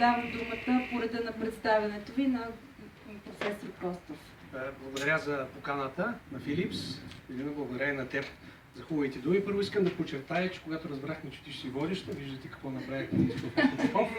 давам думата по реда на представянето ви на професор Костов. Благодаря за поканата на Филипс. Благодаря и на теб за хубавите думи. Първо искам да подчертая, че когато разбрахме, че ти ще си водиш, виждате какво направихме с професор Попов.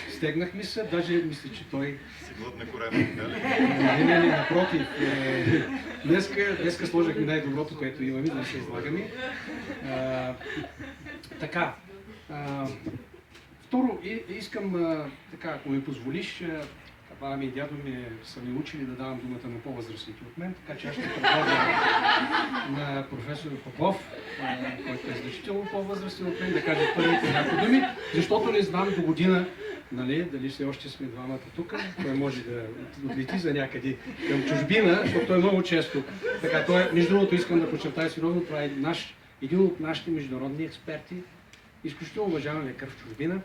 Стегнахме се, даже мисля, че той... Си глътна корема, така ли? Не, напротив. Днеска сложихме най-доброто, което имаме, да се излагаме. Така. Второ, искам, така, ако ми позволиш, баба ми и дядо ми са ми учили да давам думата на по-възрастните от мен, така че аз ще предложа на професор Попов, който е значително по-възрастен от мен, да каже първите някои думи, защото не знам до година, нали, дали все още сме двамата тук, той може да отлети за някъде към чужбина, защото той много често. Така, той, между другото, искам да подчертая сериозно, това е един от нашите международни експерти, изключително уважаван лекар в чужбина.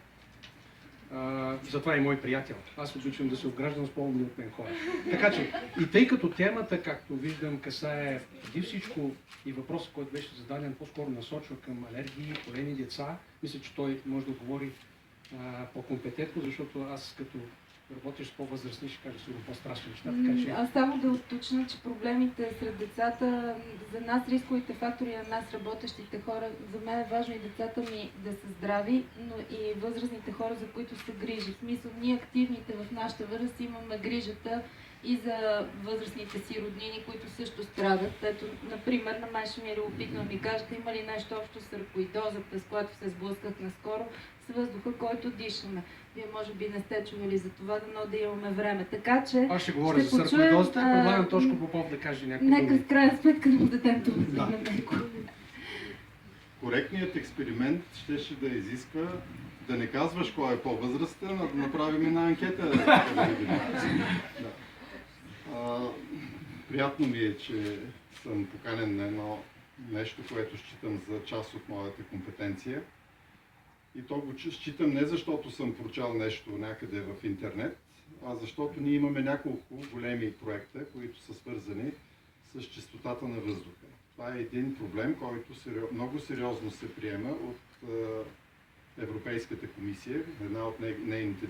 Затова е мой приятел. Аз обичам да се обграждам с по-умни от мен хора. Така че, и тъй като темата, както виждам, касае преди всичко и въпросът, който беше зададен, по-скоро насочва към алергии, големи деца, мисля, че той може да говори по-компетентно, защото аз като работиш с по-възрастни, ще кажа сигурно по-страшни неща. Така, че... Аз само да уточня, че проблемите сред децата, за нас рисковите фактори на нас работещите хора, за мен е важно и децата ми да са здрави, но и възрастните хора, за които се грижи. В смисъл, ние активните в нашата възраст имаме грижата и за възрастните си роднини, които също страдат. Ето, например, на мен ще ми е любопитно да ми кажете, има ли нещо общо с саркоидозата, с която се сблъсках наскоро, с въздуха, който дишаме. Вие може би не сте чували за това, но да имаме време. Така че... Аз ще говоря за саркоидозата, предлагам Тошко Попов да каже някакви думи. Нека в крайна сметка да му дадем това на него. Коректният експеримент щеше да изисква да не казваш кой е по-възрастен, а да направим една анкета. Приятно ми е, че съм поканен на едно нещо, което считам за част от моята компетенция. И то го считам не защото съм прочел нещо някъде в интернет, а защото ние имаме няколко големи проекта, които са свързани с чистотата на въздуха. Това е един проблем, който много сериозно се приема от Европейската комисия. Една от нейните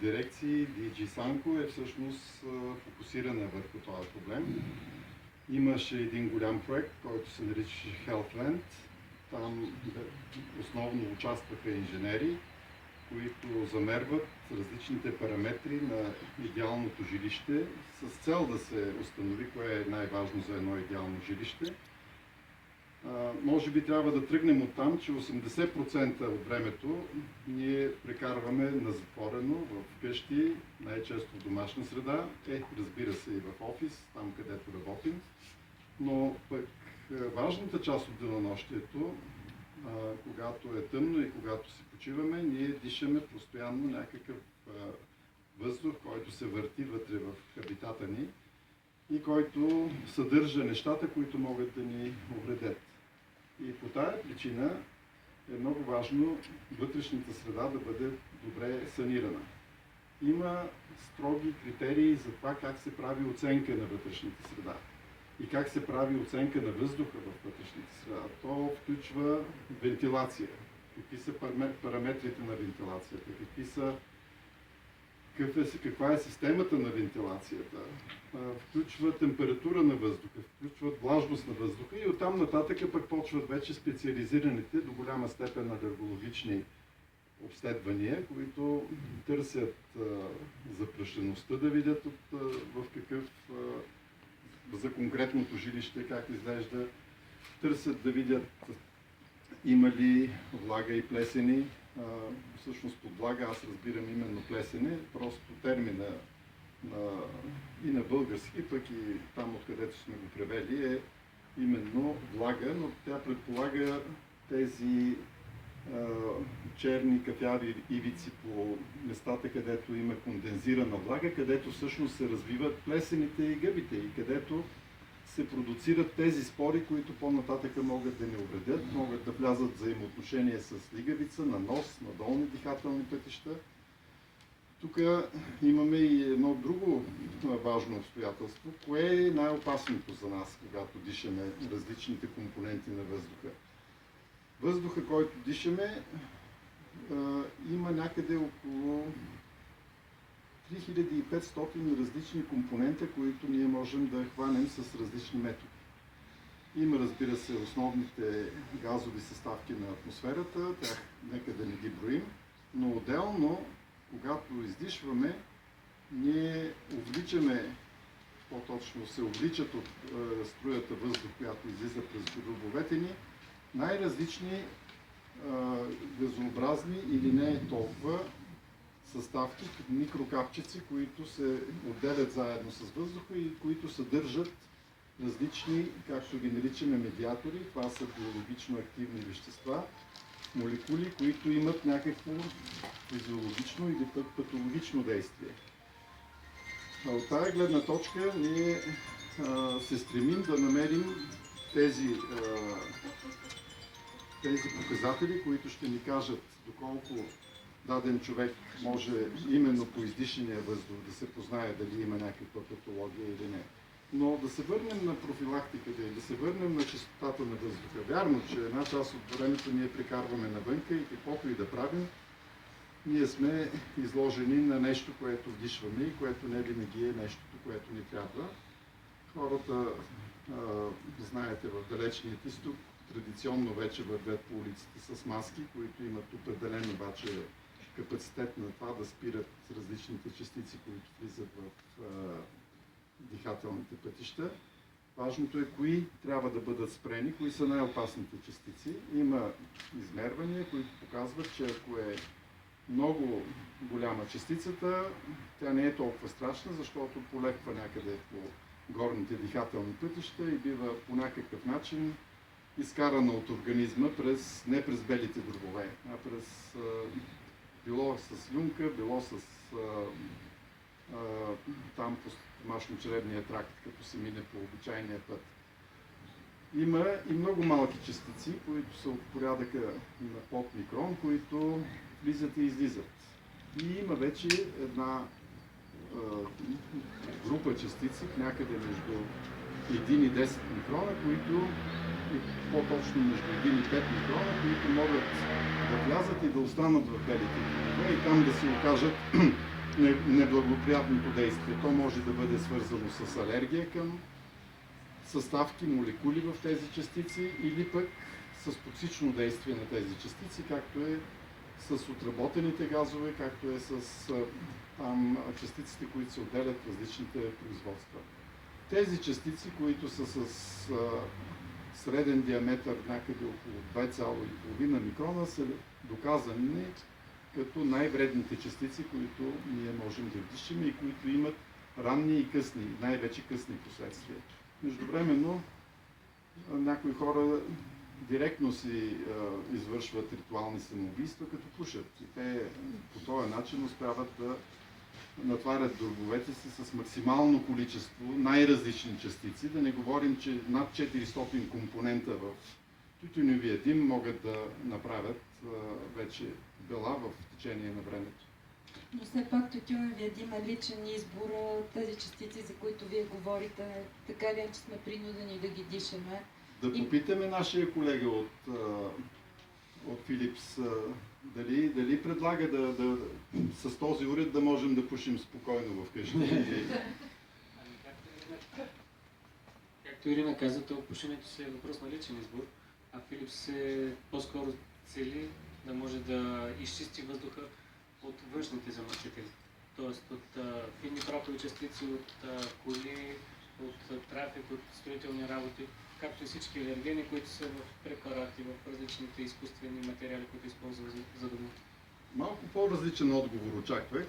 дирекции, DG Sanco, е всъщност фокусирана върху този проблем. Имаше един голям проект, който се нарича Healthland. Там основно участваха инженери, които замерват различните параметри на идеалното жилище с цел да се установи кое е най-важно за едно идеално жилище. Може би трябва да тръгнем от там, че 80% от времето ние прекарваме на затворено в къщи, най-често в домашна среда, разбира се и в офис, там където работим, но пък важната част от денонощието, когато е тъмно и когато си почиваме, ние дишаме постоянно някакъв въздух, който се върти вътре в хабитата ни и който съдържа нещата, които могат да ни увредят. И по тая причина е много важно вътрешната среда да бъде добре санирана. Има строги критерии за това как се прави оценка на вътрешната среда и как се прави оценка на въздуха в вътрешната среда. То включва вентилация. Какви са параметрите на вентилацията, каква е системата на вентилацията, включва температура на въздуха, включват влажност на въздуха и оттам нататък пък почват вече специализираните до голяма степен алергологични обследвания, които търсят запрашеността да видят в какъв за конкретното жилище, как изглежда, търсят да видят има ли влага и плесени. Всъщност под влага аз разбирам именно плесене, просто термина и на български, пък и там откъдето сме го превели е именно влага, но тя предполага тези черни кафяви ивици по местата, където има кондензирана влага, където всъщност се развиват плесените и гъбите и където се продуцират тези спори, които по-нататъка могат да ни увредят, могат да влязат в взаимоотношение с лигавица, на нос, на долни дихателни пътища. Тук имаме и едно друго важно обстоятелство. Кое е най-опасното за нас, когато дишаме различните компоненти на въздуха? Въздуха, който дишаме, има някъде около 3500 различни компонента, които ние можем да хванем с различни методи. Има, разбира се, основните газови съставки на атмосферата, тях нека да не ги броим, но отделно, когато издишваме, ние увличаме, по-точно се увличат от струята въздух, която излиза през дробовете ни, най-различни газообразни или не толкова съставки, микрокапчици, които се отделят заедно с въздуха и които съдържат различни, както ги наричаме, медиатори. Това са биологично активни вещества, молекули, които имат някакво физиологично или пък патологично действие. От тази гледна точка ние се стремим да намерим тези показатели, които ще ни кажат доколко даден човек може именно по издишания въздух да се познае дали има някаква патология или не. Но да се върнем на профилактиката и да се върнем на чистотата на въздуха. Вярно, че една част от времето ние прекарваме навънка и каквото и да правим, ние сме изложени на нещо, което вдишваме и което не винаги е нещото, което ни трябва. Хората, знаете, в далечният изток традиционно вече вървят по улиците с маски, които имат определен обаче капацитет на това да спират различните частици, които влизат в дихателните пътища. Важното е кои трябва да бъдат спрени, кои са най-опасните частици. Има измервания, които показват, че ако е много голяма частицата, тя не е толкова страшна, защото полеква някъде по горните дихателни пътища и бива по някакъв начин изкарана от организма не през белите дробове, а през било с люнка, било с там по стомашно-чревния тракт, като се мине по обичайния път. Има и много малки частици, които са от порядъка на под микрон, които влизат и излизат. И има вече една група частици, някъде между 1 и 10 микрона, които, по-точно между 1 и 5 микрона, които могат да влязат и да останат в белите дробове и там да се окажат неблагоприятното действие. То може да бъде свързано с алергия към съставки, молекули в тези частици или пък с токсично действие на тези частици, както е с отработените газове, както е с частиците, които се отделят в различните производства. Тези частици, които са с среден диаметър някъде около 2,5 микрона, са доказани като най-вредните частици, които ние можем да вдишаме и които имат ранни и късни, най-вече късни последствия. Междувременно, някои хора директно си извършват ритуални самоубийства, като пушат. И те по този начин успяват да натварят дробовете си с максимално количество най-различни частици. Да не говорим, че над 400 компонента в тютюневия дим могат да направят вече бела в течение на времето. Но все пак тютюневия дим е личен избор. Тези частици, за които вие говорите, така ли, че сме принудени да ги дишаме. Да попитаме нашия колега от Филипс, дали предлага с този уред да можем да пушим спокойно вкъщи. Както Ирина каза, то пушенето си е въпрос на личен избор, а Филипс по-скоро цели да може да изчисти въздуха от външните замърсители. Тоест от фини прахови частици, от коли, от трафик, от строителни работи, както и всички алергени, които са в препарати, в различните изкуствени материали, които използват за дома. Малко по-различен отговор очаквах.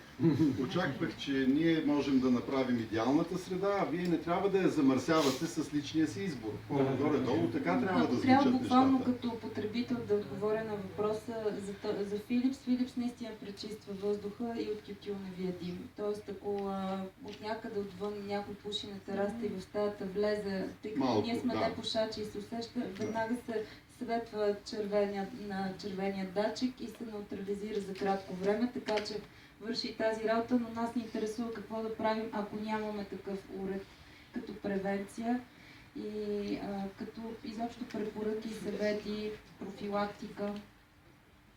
Очаквах, че ние можем да направим идеалната среда, а вие не трябва да я замърсявате с личния си избор. Горе-долу така трябва да звучат нещата. Трябва буквално като потребител да отговоря на въпроса за Филипс. Филипс наистина пречиства въздуха и от тютюневия дим. Тоест, ако от някъде отвън някой пуши на терасата и в стаята влезе, тъй като ние сме непушачи и се усеща, веднага се светва червения датчик и се неутрализира за кратко време, така че върши тази работа, но нас ни интересува какво да правим, ако нямаме такъв уред като превенция и като изобщо препоръки, съвети, профилактика.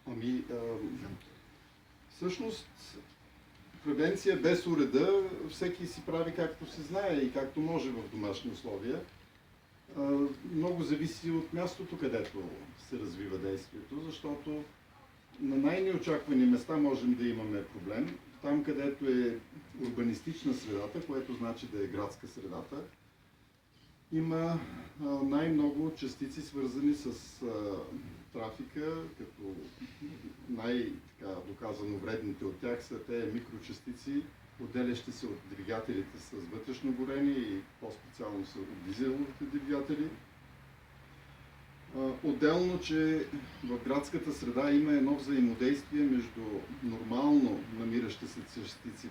Ами, всъщност, превенция без уреда, всеки си прави както се знае и както може в домашни условия. Много зависи от мястото, където се развива действието, защото на най-неочаквани места можем да имаме проблем. Там, където е урбанистична средата, което значи да е градска средата, има най-много частици, свързани с трафика, като най-доказано вредните от тях са те микрочастици, отделящи се от двигателите с вътрешно горение и по-специално са от дизеловите двигатели. Отделно, че в градската среда има едно взаимодействие между нормално намиращи се частици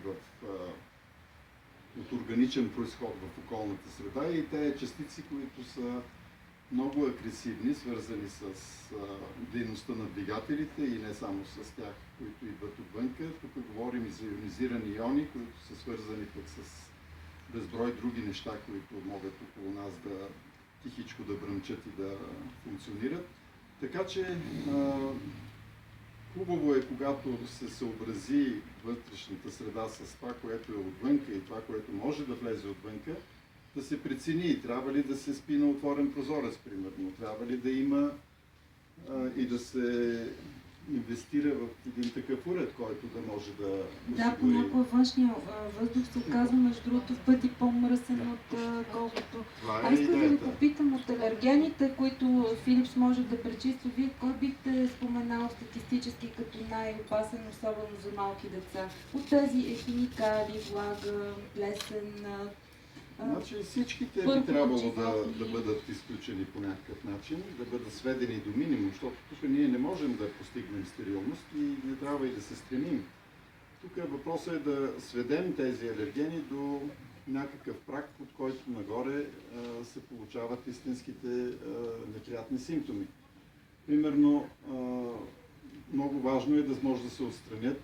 от органичен произход в околната среда и тези частици, които са много агресивни, свързани с дейността на двигателите и не само с тях, които идват отвънка. Тук говорим и за ионизирани иони, които са свързани пък с безброй други неща, които могат около нас да тихичко да бръмчат и да функционират. Така че хубаво е, когато се съобрази вътрешната среда с това, което е отвънка и това, което може да влезе отвънка, да се прецени, трябва ли да се спи на отворен прозорец, примерно, трябва ли да има и да се инвестира в един такъв уред, който да може да осигури. Да, понякога външния въздух се оказва, между другото, в пъти по-мръсен от колкото. Това е Искам да ви идеята. попитам от алергените, които Филипс може да пречиства, вие кой бихте споменал статистически като най-опасен, особено за малки деца? От тези химикали, влага, плесен, Значи всичките първо би трябвало животни. да бъдат изключени по някакъв начин, да бъдат сведени до минимум, защото тук ние не можем да постигнем стерилност и не трябва и да се стремим. Тук въпросът е да сведем тези алергени до някакъв праг, от който нагоре се получават истинските неприятни симптоми. Примерно, много важно е да може да се отстранят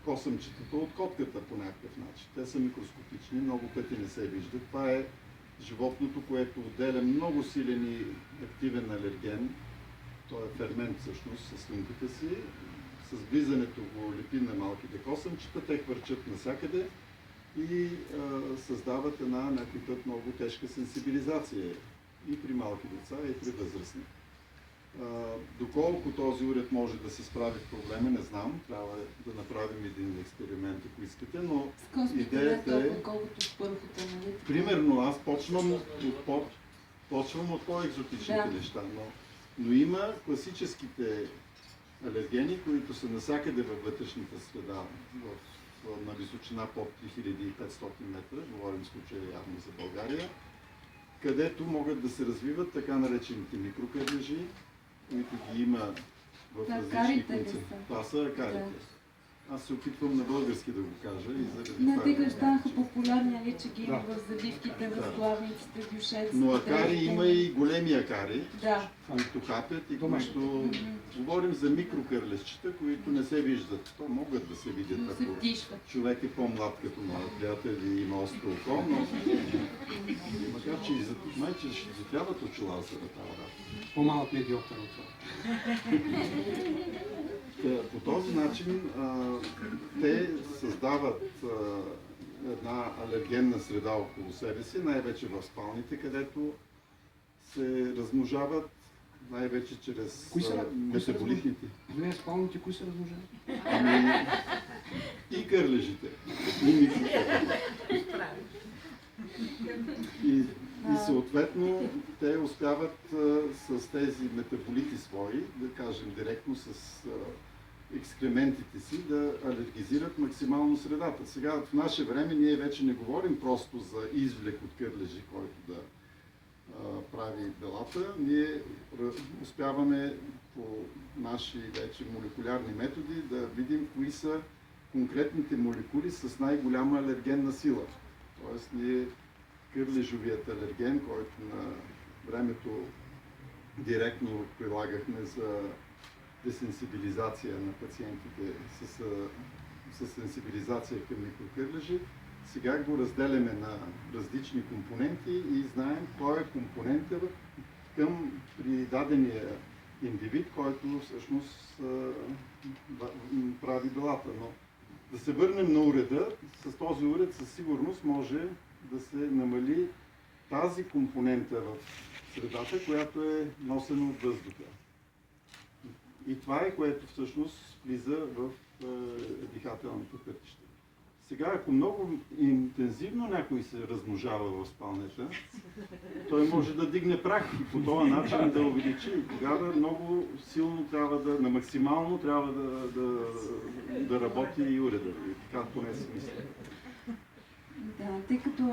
косъмчетата от котката по някакъв начин. Те са микроскопични, много пъти не се виждат. Това е животното, което отделя много силен и активен алерген. Той е фермент всъщност със слюнката си. С влизането го лепи на малките косъмчета, те хвърчат навсякъде и създават някой път много тежка сенсибилизация и при малки деца, и при възрастни. Доколко този уред може да се справи в проблема, не знам. Трябва да направим един експеримент, ако искате, но С космите не идеята е... толкова, колкото с първата, нали? Примерно, аз почвам от по-екзотичните Да. неща, но има класическите алергени, които са навсякъде във вътрешната среда, на височина под 3500 метра, говорим в случая явно за България, където могат да се развиват така наречените микрокърлежи, които ги има в Да, различни акарите ли концентрации. са? Това са акарите. Аз се опитвам на български да го кажа и заради Не, това тъй го като станаха наричам. популярни, нали, че ги има Да. в заливките, в Да. славниците, дюшеците. Но акари има и големи акари, Да. които хапят и Домашни. които... Мгм. Говорим за микрокърлещчета, които не се виждат. То могат да се видят, Но се ако втишват. човек е по-млад като моят приятел и има остро око, но макар че и за майче ще затвяват очила за тази работа. По-малък медиоктър от това. По този начин те създават една алергенна среда около себе си, най-вече в спалните, където се размножават най-вече чрез Кои са- метаболитните. Извиня, спалните, кои се размножават? Ами, и кърлежите, и микрокърлежите. И съответно те успяват с тези метаболити свои, да кажем директно с екскрементите си, да алергизират максимално средата. Сега в наше време ние вече не говорим просто за извлек от кърлежи, който да прави белата. Ние успяваме по наши вече молекулярни методи да видим кои са конкретните молекули с най-голяма алергенна сила. Тоест ние кърлежовият алерген, който на времето директно прилагахме за десенсибилизация на пациентите с сенсибилизация към микрокърлежи, сега го разделяме на различни компоненти и знаем кой е компонентът към при дадения индивид, който всъщност прави делата. Но да се върнем на уреда, с този уред със сигурност може да се намали тази компонента в средата, която е носена от въздуха. И това е, което всъщност влиза в дихателните пътища. Сега, ако много интензивно някой се размножава в спалнята, той може да дигне прах и по този начин да увеличи. И тогава много силно трябва да, на максимално трябва да работи и уреда. И така поне си мисля. Да, тъй като